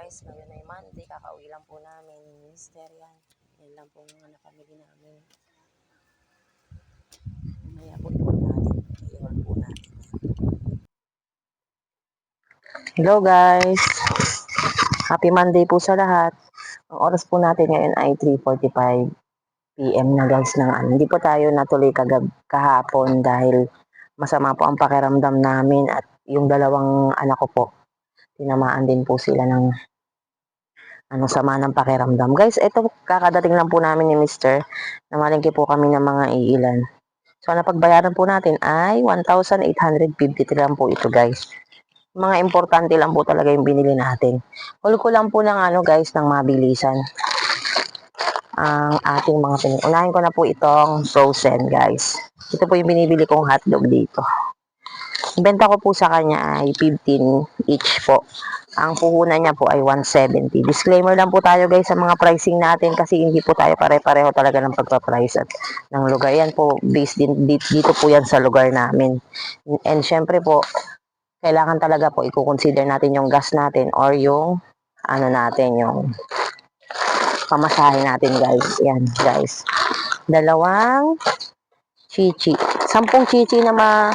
guys, ngayon ay Monday, kakauwi lang po namin ni Mister yan. Yan lang po mga na-family namin. Mamaya po i-hold natin. I-hold po natin. Hello guys! Happy Monday po sa lahat. Ang oras po natin ngayon ay 3:45 PM na guys ng ano. Hindi po tayo natuloy kahapon dahil masama po ang pakiramdam namin at yung dalawang anak ko po, tinamaan din po sila ng sama ng pakiramdam. Guys, ito kakadating lang po namin ni Mr. Namalengke po kami ng mga iilan. So, napagbayaran po natin ay 1,853 lang po ito guys. Mga importante lang po talaga yung binili natin. Huli ko lang po ng guys, ng mabilisan. Ang ating mga unahin ko na po itong frozen guys. Ito po yung binibili kong hotdog dito. Benta ko po sa kanya ay 15 each po. Ang puhunan niya po ay 170. Disclaimer lang po tayo guys sa mga pricing natin kasi hindi po tayo pare-pareho talaga ng pagpa-price at ng lugar. Yan po, based din dito po yan sa lugar namin. And syempre po, kailangan talaga po i-consider natin yung gas natin or yung yung pamasahe natin guys. Yan guys. Dalawang chichi. 10 chichi na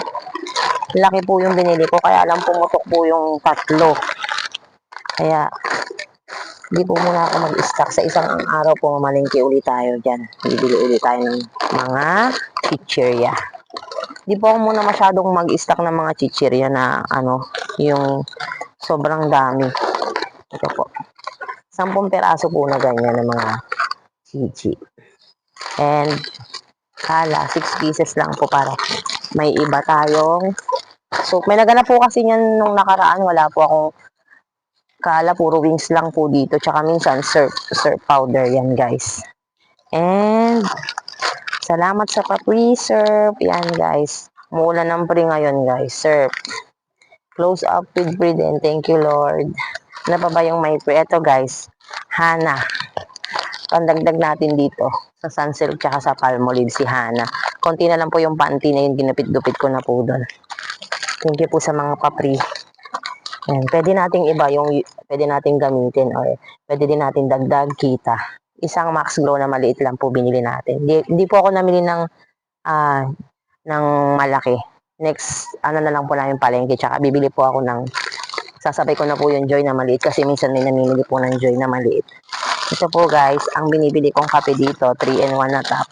laki po yung binili ko, kaya lang pumutok po yung tatlo. Kaya, hindi po muna ako mag-stock. Sa isang araw po, mamalengke ulit tayo dyan. Bibili ulit tayo ng mga chichirya. Hindi po ako muna masyadong mag-stock ng mga chichirya na, yung sobrang dami. Ito po. 10 peraso po na ganyan ng mga chichi. And, 6 pieces lang po para may iba tayong. So, may naganap po kasi niyan nung nakaraan. Wala po akong puro wings lang po dito. Tsaka minsan, surf powder yan, guys. And, salamat sa pa-pre-surf. Yan, guys. Muulan ng pre ngayon, guys. Surf. Close up with bread and thank you, Lord. Ano pa ba yung may pre? Ito, guys. Hana. Pandagdag natin dito. Sa Sunsilk tsaka sa Palmolive si Hana. Konti na lang po yung panty na yun. Ginupit-gupit ko na po doon. Thank you po sa mga pa-pre. Yan, pwede nating iba yung pwede nating gamitin or pwede din natin dagdag kita. Isang Max Glow na maliit lang po binili natin. Hindi po ako namili ng malaki. Next, na lang po namin palengke. Tsaka bibili po ako sasabay ko na po yung Joy na maliit kasi minsan may namimili po ng Joy na maliit. Ito po guys, ang binibili kong kape dito, 3-in-1 na top.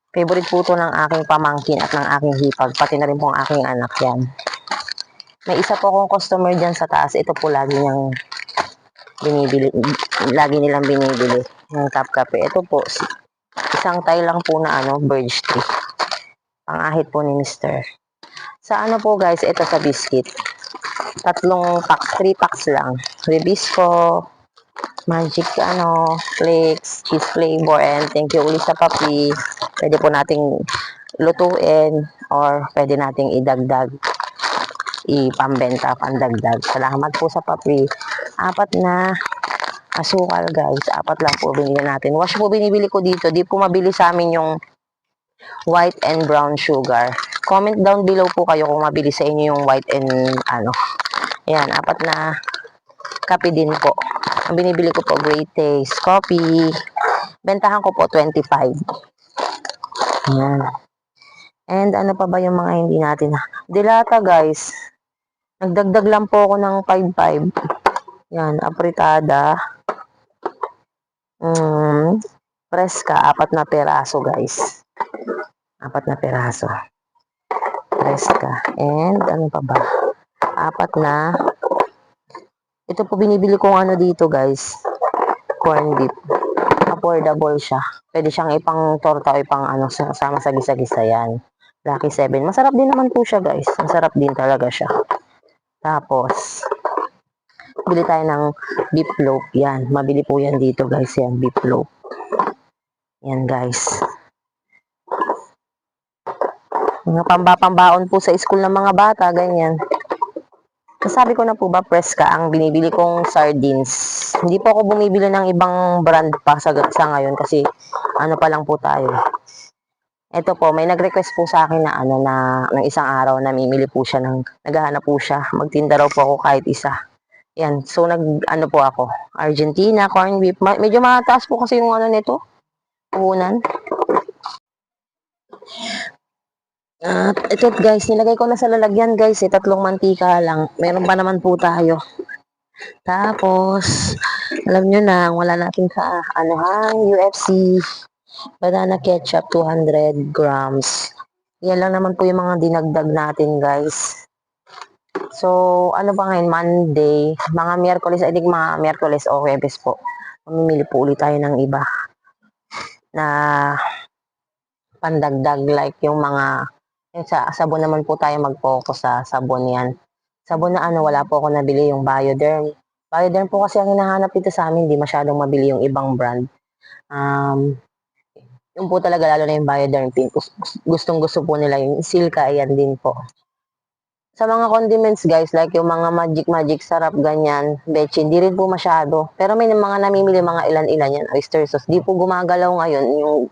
Favorite po ito ng aking pamangkin at ng aking hipag, pati na rin po ang aking anak yan. May isa po akong customer dyan sa taas. Ito po lagi nilang binibili ng top kape. Ito po, isang tay lang po na birch tree. Pang-ahit po ni Mr. Sa po guys, ito sa biscuit. 3 packs lang. Ribisco, Magic flakes, cheese flavor, and thank you ulit sa papi. Pwede po nating lutuin or pwede nating idagdag, ipambenta, pandagdag. Salamat po sa papi. 4 na asukal guys. 4 lang po binili natin. Wash po binibili ko dito. Di po mabili sa amin yung white and brown sugar. Comment down below po kayo kung mabili sa inyo yung white and Yan, 4 na kape din po. Ang binibili ko po, Great Taste Coffee. Bentahan ko po 25. Yan. And ano pa ba yung mga hindi natin? Dilata guys. Nagdagdag lang po ako ng 5-5. Yan, apritada. Preska, 4 na peraso guys. 4 na peraso. Preska. And ano pa ba? 4 na. Ito po binibili kong dito guys. Corn beef. Affordable siya. Pwede siyang ipang torta o ipang sama sa gisa-gisa yan. Lucky 7. Masarap din naman po siya guys. Masarap din talaga siya. Tapos, bili tayo ng beef loaf. Yan. Mabili po yan dito guys. Yan. Beef loaf. Yan guys. Mga pambaon po sa school ng mga bata. Ganyan. Sabi ko na po ba, Preska ang binibili kong sardines. Hindi po ako bumibili ng ibang brand pa sa ngayon kasi pa lang po tayo. Ito po, may nag-request po sa akin na ng isang araw na mimili po siya naghahanap po siya. Magtinda raw po ako kahit isa. Yan. So, ano po ako. Argentina, corned beef. Medyo mataas po kasi yung ano nito. Puhunan. At ito guys, nilagay ko na sa lalagyan guys. 3 mantika lang. Meron pa naman po tayo. Tapos, alam nyo na, wala natin sa UFC. Banana ketchup, 200 grams. Yan lang naman po yung mga dinagdag natin guys. So, ano ba ngayon? Monday. Mga Miyerkules, I think mga Miyerkules o Huwebes po. Mamimili po ulit tayo ng iba na pandagdag like yung mga sa sabon naman po tayo mag-focus sa sabon yan. Sabon na wala po ako nabili yung Bioderm. Bioderm po kasi ang hinahanap dito sa amin, hindi masyadong mabili yung ibang brand. Yung po talaga lalo na yung Bioderm Pink. Gustong gusto po nila yung Silka, ayan din po. Sa mga condiments guys, like yung mga magic sarap ganyan, betchin, hindi rin po masyado. Pero may mga namimili mga ilan-ilan yan, oyster sauce. Di po gumagalaw ngayon yung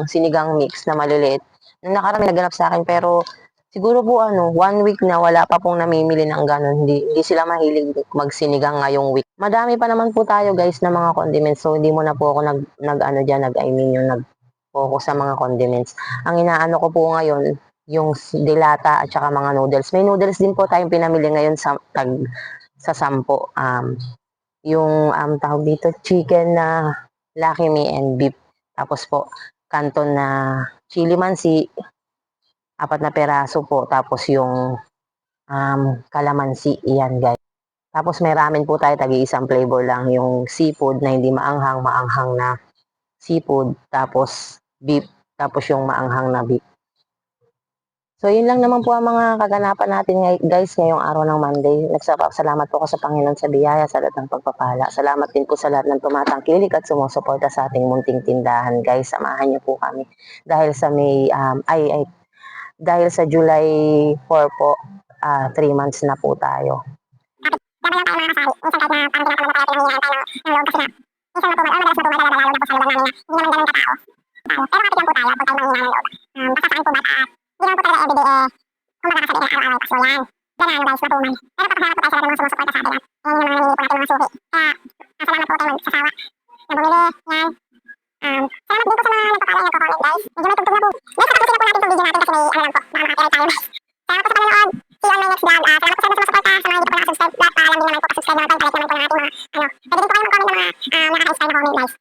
sinigang mix na maliliit. Nung nakarang naganap sa akin, pero siguro po 1 week na wala pa pong namimili ng ganun. Hindi sila mahilig magsinigang ngayong week. Madami pa naman po tayo guys na mga condiments. So hindi mo na po ako focus sa mga condiments. Ang inaano ko po ngayon, yung dilata at saka mga noodles. May noodles din po tayong pinamili ngayon sa 10. Yung tawag dito, chicken na Lucky Me and beef. Tapos po, canton na chili mansi, 4 na peraso po. Tapos yung calamansi, iyan guys. Tapos may ramen po tayo, tagi-isang flavor lang. Yung seafood na hindi maanghang, maanghang na seafood. Tapos beef, tapos yung maanghang na beef. So, yun lang naman po ang mga kaganapan natin guys ngayong araw ng Monday. Salamat po ako sa Panginoon sa biyaya, sa lahat ng pagpapala. Salamat din po sa lahat ng tumatangkilik at sumusuporta sa ating munting tindahan. Guys, samahan niyo po kami. Dahil sa dahil sa July 4 po, 3 months na po tayo. Dapat lang tayo mga kasari. Minsan kahit na parang tinatanong tayo, pinahihingaan tayo ng loob kasi nga, minsan madalas matumal, lalo na po sa lugar namin na hindi naman ganun katao. Pero kapit lang po tayo, kung tayo manghihina ng loob. Basta sa akin po ba, hindi naman po talaga everyday kung makakasabi na araw-araw paso yan. Ganun guys, matumal. Pero papasalamat po tayo sa lahat ng mga sumusuporta sa atin. Yan yung mga namimili po natin mga suki. Kaya, salamat po tayo magsasawa na bumili. Yan. Salamat din po sa mga nagpapala yung nagko-comment guys. Medyo may tugtog na po. Guys, tapusin na po natin itong video natin kasi may lang po. Baka makapirate tayo guys. Salamat po sa panonood. See you on my next vlog. Salamat po sa mga sumusuporta. Sa mga hindi pa nakasubscribe. Lahat alam din naman po, pasubscribe naman tayo. Kahit naman po ng ating mga pwede din po kayo mag-comment ng mga nakaka-inspire na comment guys.